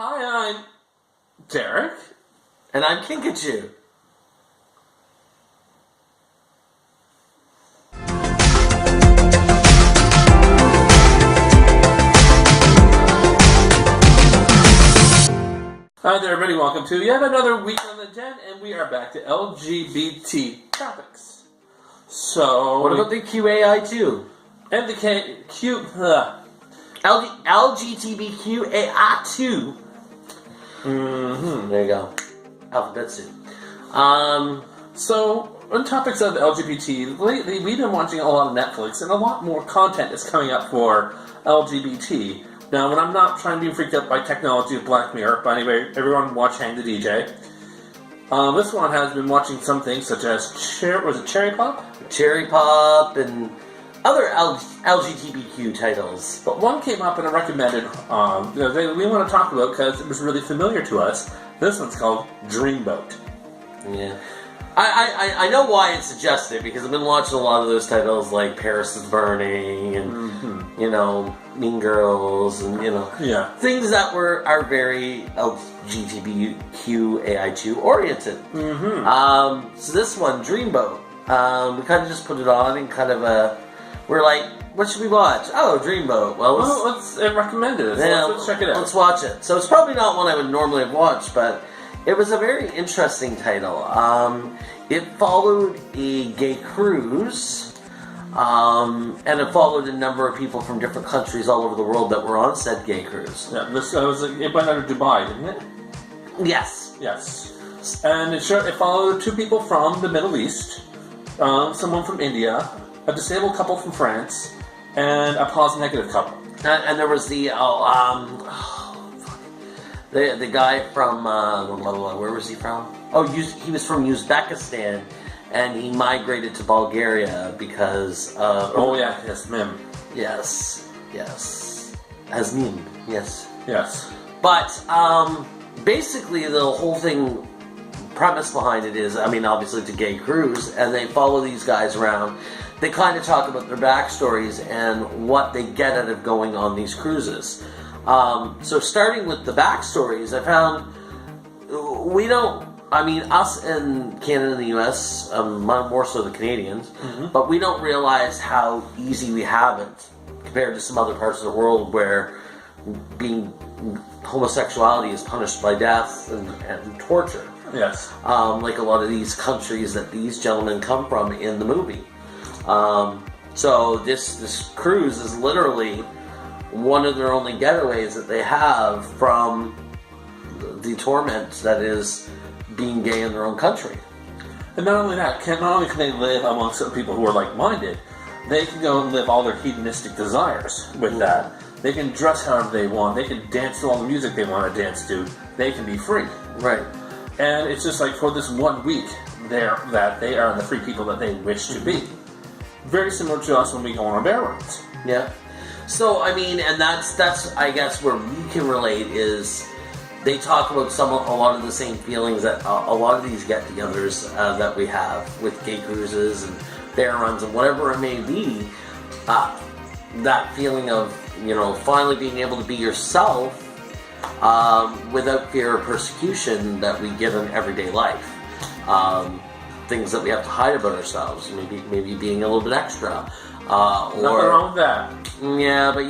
Hi, I'm Derek. And I'm Kinkajou. Hi there, everybody. Welcome to yet another week on the Den, and we are back to LGBT topics. So, What about the QAI2? And the LGBTQAI2. There you go. Alphabet soup. So, on topics of LGBT, lately we've been watching a lot of Netflix, and a lot more content is coming up for LGBT. Now, when I'm not trying to be freaked out by technology of Black Mirror, but anyway, everyone watch Hang the DJ. This one has been watching some things such as Cherry Pop? Cherry Pop and other LGBTQ titles. But one came up and I recommended we want to talk about because it was really familiar to us. This one's called Dreamboat. Yeah. I know why it's suggested because I've been watching a lot of those titles like Paris is Burning and Mean Girls and things that are very LGBTQAI2 oriented. So this one, Dreamboat, we kind of just put it on and we're like, what should we watch? Oh, Dreamboat. Well, let's recommend it. Let's check it out. Let's watch it. So it's probably not one I would normally have watched, but it was a very interesting title. It followed a gay cruise, and it followed a number of people from different countries all over the world that were on said gay cruise. Yeah, it went out of Dubai, didn't it? Yes. Yes. And it followed two people from the Middle East, someone from India, a disabled couple from France, and a positive couple. And there was the guy from where was he from? Oh, he was from Uzbekistan, and he migrated to Bulgaria because Mim. Yes, as Mim, yes. But basically, the whole thing premise behind it is, obviously it's a gay cruise, and they follow these guys around. They kind of talk about their backstories and what they get out of going on these cruises. So starting with the backstories, I found us in Canada and the US, more so the Canadians, but we don't realize how easy we have it compared to some other parts of the world where homosexuality is punished by death and torture. Yes. Like a lot of these countries that these gentlemen come from in the movie. So this cruise is literally one of their only getaways that they have from the torment that is being gay in their own country. And not only can they live amongst other people who are like-minded, they can go and live all their hedonistic desires with that. They can dress however they want. They can dance to all the music they want to dance to. They can be free. Right. And it's just like for this 1 week, they are the free people that they wish to be. Very similar to us when we go on our bear runs. Yeah. So, and that's I guess where we can relate is they talk about a lot of the same feelings that a lot of these get-togethers that we have with gay cruises and bear runs and whatever it may be. That feeling of, finally being able to be yourself without fear of persecution that we get in everyday life. Things that we have to hide about ourselves, maybe being a little bit extra. Nothing wrong with that. Yeah, but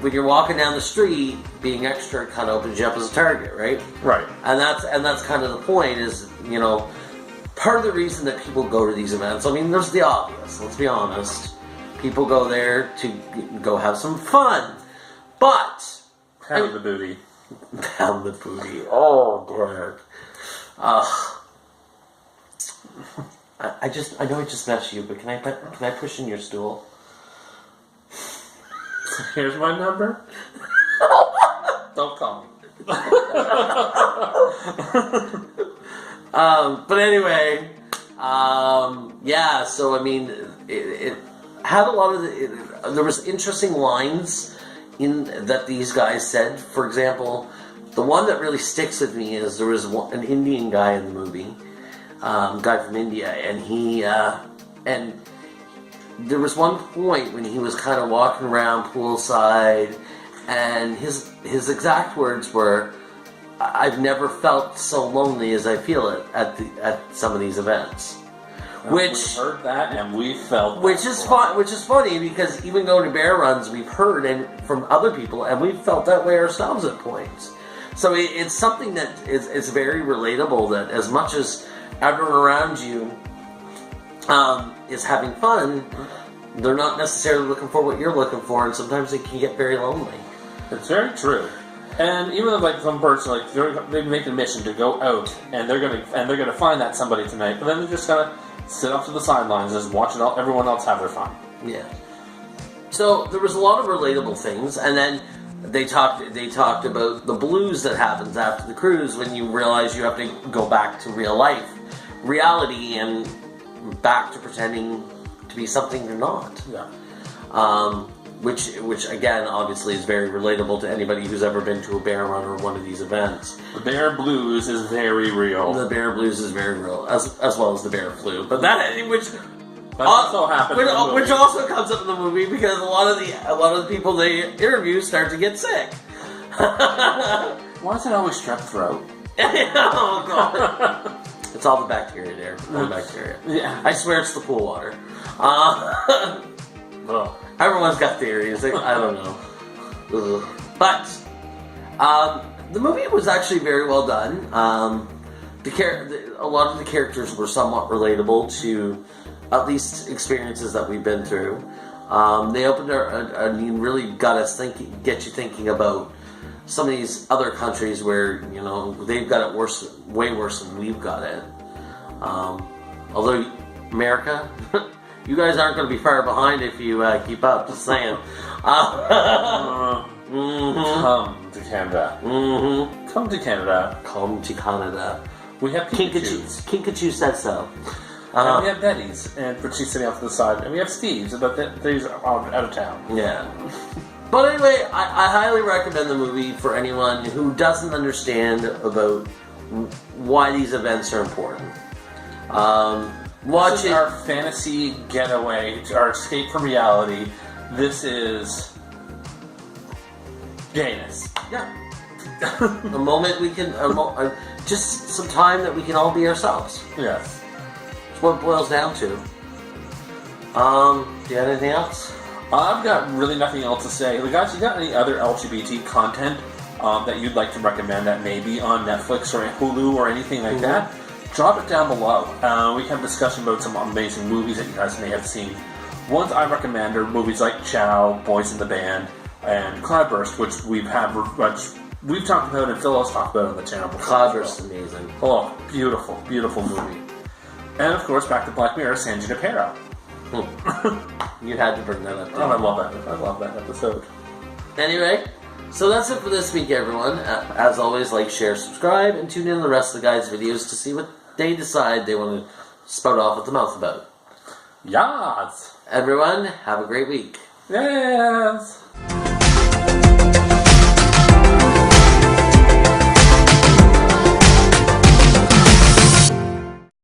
when you're walking down the street, being extra kind of opens you up as a target, right? Right. And that's kind of the point. Is part of the reason that people go to these events. There's the obvious. Let's be honest. People go there to go have some fun, but pound the booty. Pound the booty. Oh, Derek. I know I just messed you, but can I push in your stool? Here's my number. Don't call me. But anyway, yeah. So it had a lot of there was interesting lines in that these guys said. For example, the one that really sticks with me is there was an Indian guy in the movie. Guy from India, and there was one point when he was kind of walking around poolside, And his exact words were, "I've never felt so lonely as I feel it at some of these events." Which we've heard that and we felt which is funny because even going to bear runs, we've heard from other people, and we've felt that way ourselves at points. So it's something that is very relatable. That as much as everyone around you is having fun, they're not necessarily looking for what you're looking for, and sometimes they can get very lonely. It's very true. And even if like some person they make a mission to go out and they're gonna find that somebody tonight, but then they're just gonna sit off to the sidelines and just watch everyone else have their fun. Yeah. So there was a lot of relatable things, and then they talked about the blues that happens after the cruise when you realize you have to go back to reality, and back to pretending to be something you're not. Yeah. Which again, obviously, is very relatable to anybody who's ever been to a bear run or one of these events. The bear blues is very real. The bear blues is very real, as well as the bear flu. But that also happens, which also comes up in the movie because a lot of the people they interview start to get sick. Why is it always strep throat? Oh god. It's all the bacteria there. All the bacteria. Yeah. I swear it's the pool water. Everyone's got theories. I don't know. But the movie was actually very well done. A lot of the characters were somewhat relatable to at least experiences that we've been through. They opened and really get you thinking about some of these other countries where they've got it way worse than we've got it. Although America, you guys aren't going to be far behind if you keep up. Just saying. Come to Canada. Come to Canada. Come to Canada. We have Kinkajous. Kinkajou said so. And we have Betty's, but she's sitting off to the side. And we have Steve's, but these are out of town. Yeah. But anyway, I highly recommend the movie for anyone who doesn't understand about why these events are important. Watch our fantasy getaway, our escape from reality. This is gayness. Yeah. A moment we can, just some time that we can all be ourselves. Yes. That's what it boils down to. Do you have anything else? I've got really nothing else to say. Guys, you got any other LGBT content that you'd like to recommend that may be on Netflix or Hulu or anything like that? Drop it down below. We can have a discussion about some amazing movies that you guys may have seen. Ones I recommend are movies like Chow, Boys in the Band, and Cloudburst, which we've talked about and Phil has talked about on the channel before. Cloudburst is amazing. Oh, beautiful, beautiful movie. And of course, back to Black Mirror, San Junipero. You had to bring that up. Oh, I love that episode. Anyway, so that's it for this week, everyone. As always, like, share, subscribe, and tune in to the rest of the guys' videos to see what they decide they want to spout off at the mouth about. Yes! Everyone, have a great week. Yes!